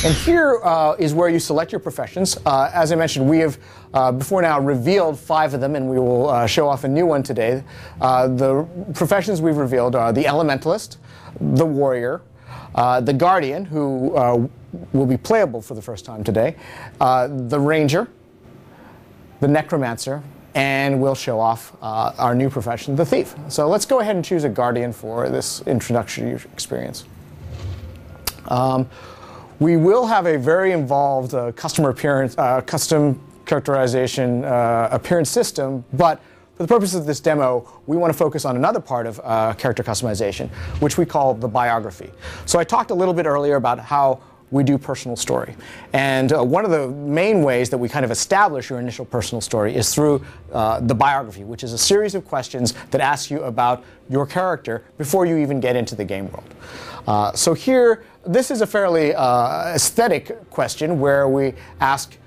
And here is where you select your professions. As I mentioned, we have before now revealed 5 of them, and we will show off a new one today. The professions we've revealed are the Elementalist, the Warrior, the Guardian, who will be playable for the first time today, the Ranger, the Necromancer, and we'll show off our new profession, the Thief. So let's go ahead and choose a Guardian for this introductory experience. We will have a very involved custom characterization appearance system, but for the purpose of this demo, we want to focus on another part of character customization, which we call the biography. So I talked a little bit earlier about how we do personal story. And one of the main ways that we kind of establish your initial personal story is through the biography, which is a series of questions that ask you about your character before you even get into the game world. So here, this is a fairly aesthetic question where we ask,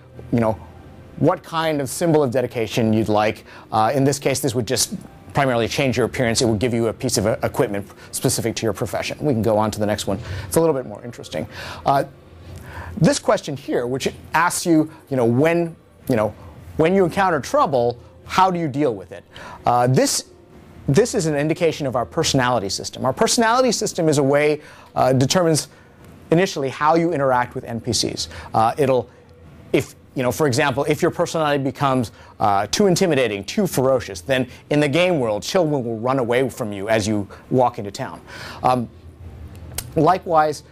what kind of symbol of dedication you'd like. In this case, this would just primarily change your appearance. It would give you a piece of equipment specific to your profession. We can go on to the next one. It's a little bit more interesting. This question here, which asks you, when you encounter trouble, how do you deal with it? This is an indication of our personality system. Our personality system is a way determines initially how you interact with NPCs. For example, if your personality becomes too intimidating, too ferocious, then in the game world, children will run away from you as you walk into town. Likewise,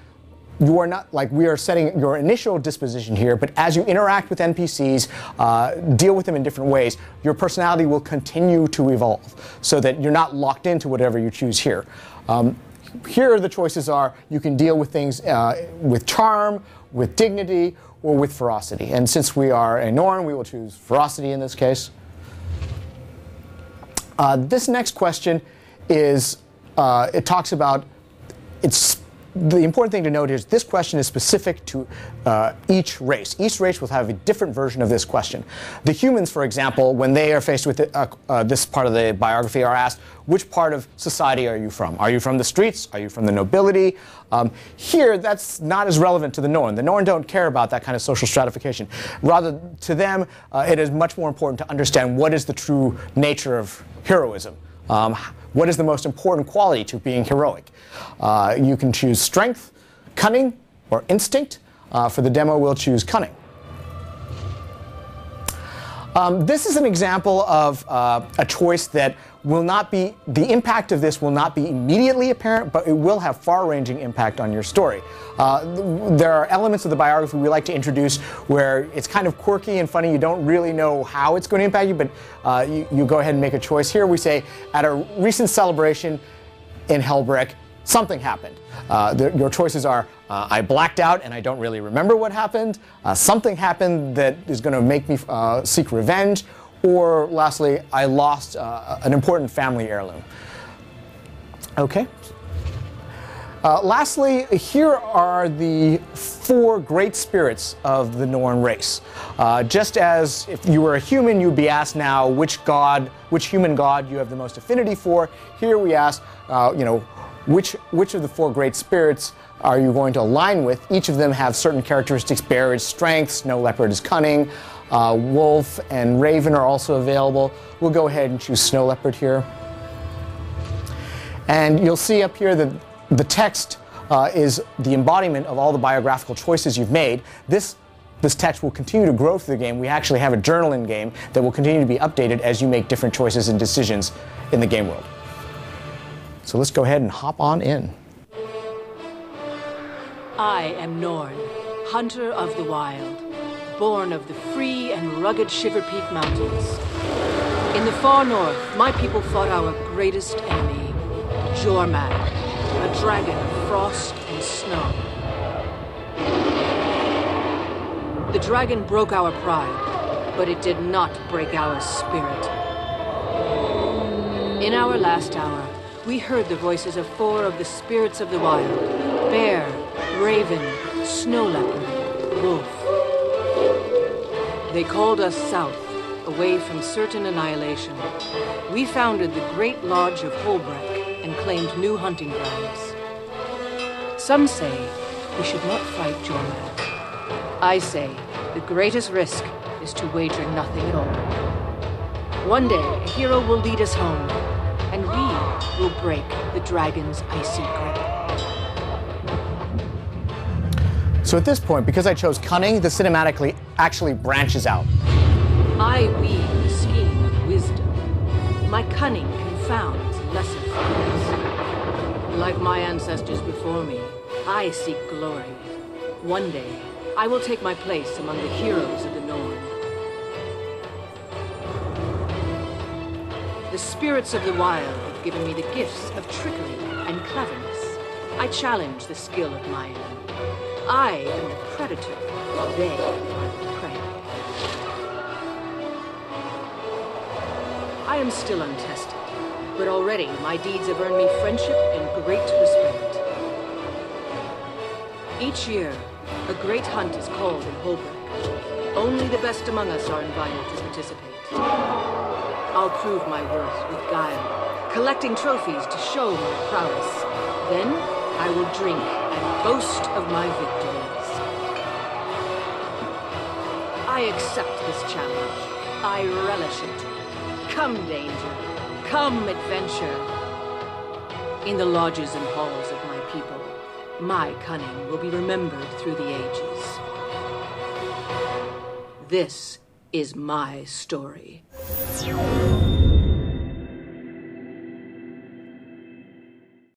you are not, we are setting your initial disposition here, but as you interact with NPCs, deal with them in different ways, your personality will continue to evolve so that you're not locked into whatever you choose here. Here the choices are, you can deal with things with charm, with dignity, or with ferocity. And since we are a Norn, we will choose ferocity in this case. This next question is, it talks about, the important thing to note is this question is specific to each race. Each race will have a different version of this question. The humans, for example, when they are faced with this part of the biography, are asked, which part of society are you from? Are you from the streets? Are you from the nobility? Here, that's not as relevant to the Norn. The Norn don't care about that kind of social stratification. Rather, to them, it is much more important to understand what is the true nature of heroism. What is the most important quality to being heroic? You can choose strength, cunning, or instinct. For the demo, we'll choose cunning. This is an example of a choice that will not be, the impact of this will not be immediately apparent, but it will have far-ranging impact on your story. There are elements of the biography we like to introduce where it's kind of quirky and funny. You don't really know how it's going to impact you, but you go ahead and make a choice. Here we say, at a recent celebration in Hellbreak, something happened. Your choices are, I blacked out and I don't really remember what happened, something happened that is going to make me seek revenge, or lastly, I lost an important family heirloom. Okay. Lastly, here are the 4 great spirits of the Norn race. Just as if you were a human, you'd be asked now which human god you have the most affinity for. Here we ask, which of the 4 great spirits are you going to align with? Each of them have certain characteristics. Bear is strength, snow leopard is cunning, wolf and raven are also available. We'll go ahead and choose snow leopard here. And you'll see up here that the text is the embodiment of all the biographical choices you've made. This text will continue to grow through the game. We actually have a journal in game that will continue to be updated as you make different choices and decisions in the game world. So let's go ahead and hop on in. I am Norn, hunter of the wild, born of the free and rugged Shiver Peak Mountains. In the far north, my people fought our greatest enemy, Jormag, a dragon of frost and snow. The dragon broke our pride, but it did not break our spirit. In our last hour, we heard the voices of 4 of the spirits of the wild: bear, raven, snow leopard, wolf. They called us south, away from certain annihilation. We founded the Great Lodge of Holbreck and claimed new hunting grounds. Some say we should not fight Jormag. I say, the greatest risk is to wager nothing at all. One day, a hero will lead us home, and we will break the dragon's icy grip. So at this point, because I chose cunning, the cinematically actually branches out. I weave the scheme of wisdom. My cunning confounds lesser foes. Like my ancestors before me, I seek glory. One day, I will take my place among the heroes of the Norn. The spirits of the wild have given me the gifts of trickery and cleverness. I challenge the skill of my own. I am the predator, they are the prey. I am still untested, but already my deeds have earned me friendship and great respect. Each year, a great hunt is called in Holbrook. Only the best among us are invited to participate. I'll prove my worth with guile, collecting trophies to show my prowess. Then, I will drink and boast of my victories. I accept this challenge. I relish it. Come, danger. Come, adventure. In the lodges and halls of my people, my cunning will be remembered through the ages. This is my story.